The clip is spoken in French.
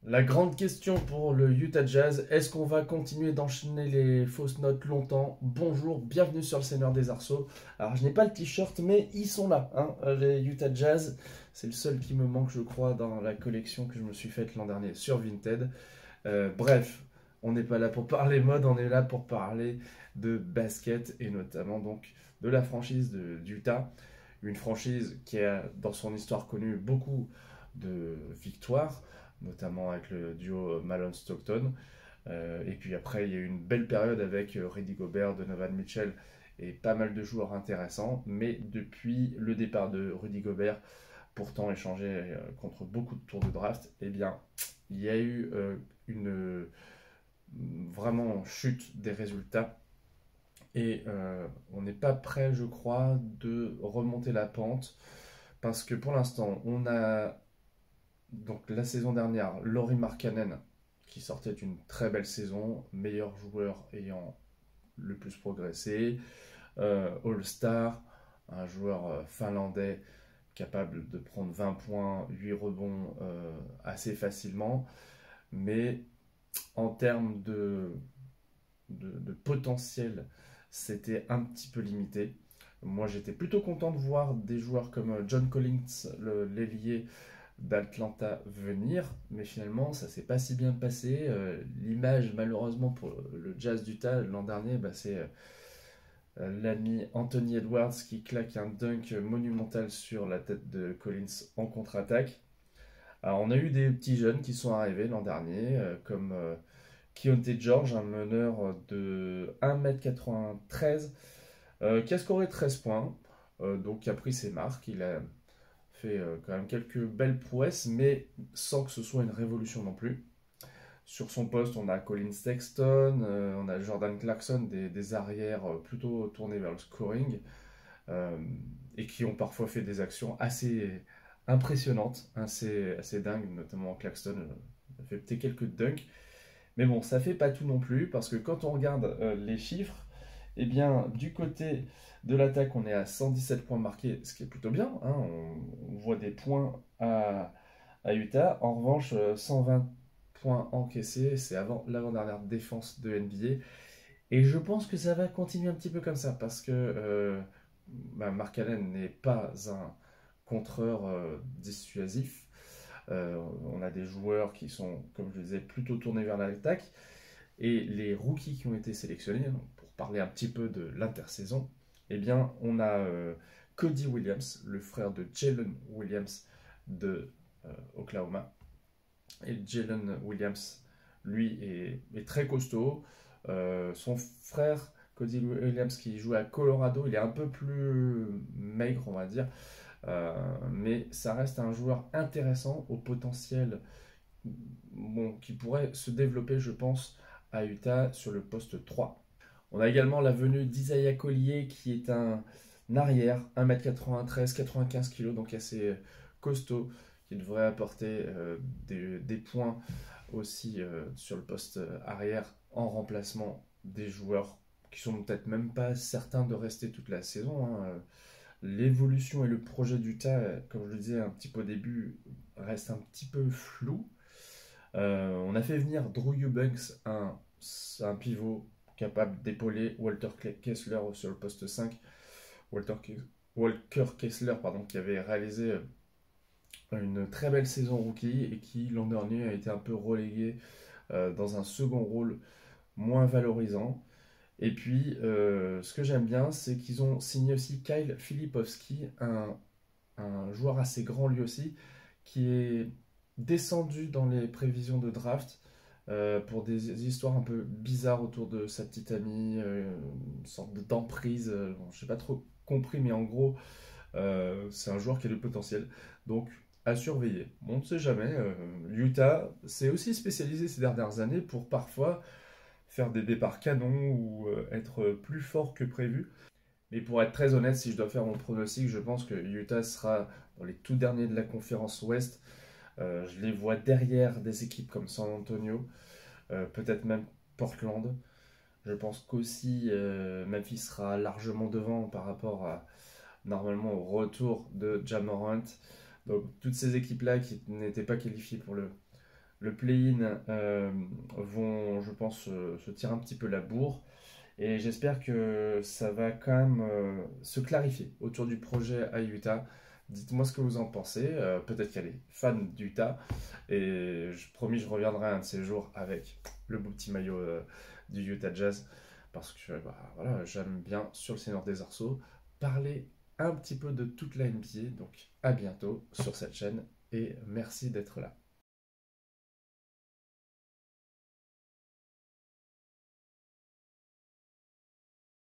La grande question pour le Utah Jazz, est-ce qu'on va continuer d'enchaîner les fausses notes longtemps? Bonjour, bienvenue sur le Seigneur des Arceaux. Alors je n'ai pas le t-shirt, mais ils sont là, hein, les Utah Jazz. C'est le seul qui me manque, je crois, dans la collection que je me suis faite l'an dernier sur Vinted. Bref, on n'est pas là pour parler mode, on est là pour parler de basket et notamment donc de la franchise d'Utah. Une franchise qui a dans son histoire connu beaucoup de victoires, notamment avec le duo Malone-Stockton. Et puis après, il y a eu une belle période avec Rudy Gobert, Donovan Mitchell et pas mal de joueurs intéressants. Mais depuis le départ de Rudy Gobert, pourtant échangé contre beaucoup de tours de draft, eh bien, il y a eu une vraiment chute des résultats. Et on n'est pas prêt, je crois, de remonter la pente. Parce que pour l'instant, on a donc la saison dernière, Lauri Markkanen, qui sortait d'une très belle saison, meilleur joueur ayant le plus progressé, All-Star, un joueur finlandais capable de prendre 20 points, 8 rebonds assez facilement, mais en termes de potentiel, c'était un petit peu limité. Moi, j'étais plutôt content de voir des joueurs comme John Collins, l'ailier d'Atlanta venir, mais finalement ça s'est pas si bien passé. L'image malheureusement pour le Jazz d'Utah l'an dernier, c'est l'ami Anthony Edwards qui claque un dunk monumental sur la tête de Collins en contre-attaque. Alors on a eu des petits jeunes qui sont arrivés l'an dernier, comme Keyonte George, un meneur de 1m93, qui a scoré 13 points, donc qui a pris ses marques. Il a fait quand même quelques belles prouesses, mais sans que ce soit une révolution non plus. Sur son poste, on a Colin Sexton, on a Jordan Clarkson, des arrières plutôt tournés vers le scoring, euh, et qui ont parfois fait des actions assez impressionnantes, assez dingues, notamment Claxton a fait peut-être quelques dunks. Mais bon, ça fait pas tout non plus, parce que quand on regarde les chiffres, eh bien, du côté de l'attaque, on est à 117 points marqués, ce qui est plutôt bien, hein, on voit des points à Utah. En revanche, 120 points encaissés, c'est l'avant-dernière défense de NBA. Et je pense que ça va continuer un petit peu comme ça, parce que Mark Allen n'est pas un contreur dissuasif. On a des joueurs qui sont, comme je le disais, plutôt tournés vers l'attaque. Et les rookies qui ont été sélectionnés, pour parler un petit peu de l'intersaison, eh bien, on a Cody Williams, le frère de Jalen Williams de Oklahoma. Et Jalen Williams, lui, est très costaud. Son frère, Cody Williams, qui joue à Colorado, il est un peu plus maigre, on va dire. Mais ça reste un joueur intéressant, au potentiel qui pourrait se développer, je pense, à Utah sur le poste 3. On a également la venue d'Isaiah Collier, qui est un arrière, 1m93, 95 kg, donc assez costaud, qui devrait apporter des points aussi sur le poste arrière en remplacement des joueurs qui sont peut-être même pas certains de rester toute la saison, hein. L'évolution et le projet d'Utah, comme je le disais un petit peu au début, reste un petit peu flou. On a fait venir Drew Eubanks, un pivot capable d'épauler Walter Kessler sur le poste 5. Walter, Walker Kessler, pardon, qui avait réalisé une très belle saison rookie et qui l'an dernier a été un peu relégué dans un second rôle moins valorisant. Et puis, ce que j'aime bien, c'est qu'ils ont signé aussi Kyle Filipowski, un joueur assez grand lui aussi, qui est descendu dans les prévisions de draft pour des histoires un peu bizarres autour de sa petite amie, une sorte d'emprise. Bon, je n'ai pas trop compris, mais en gros, c'est un joueur qui a du potentiel. Donc, à surveiller. Bon, on ne sait jamais. Utah s'est aussi spécialisé ces dernières années pour parfois faire des départs canons ou être plus fort que prévu. Mais pour être très honnête, si je dois faire mon pronostic, je pense que Utah sera dans les tout derniers de la conférence Ouest. Je les vois derrière des équipes comme San Antonio, peut-être même Portland. Je pense qu'aussi Memphis sera largement devant par rapport à normalement au retour de Ja Morant. Donc toutes ces équipes-là qui n'étaient pas qualifiées pour le le play-in vont, je pense, se tirer un petit peu la bourre. Et j'espère que ça va quand même se clarifier autour du projet à Utah. Dites-moi ce que vous en pensez. Peut-être qu'il y a des fans d'Utah. Et promis, je reviendrai un de ces jours avec le beau petit maillot du Utah Jazz. Parce que bah, voilà, j'aime bien sur le Seigneur des Arceaux parler un petit peu de toute la NBA. Donc à bientôt sur cette chaîne. Et merci d'être là.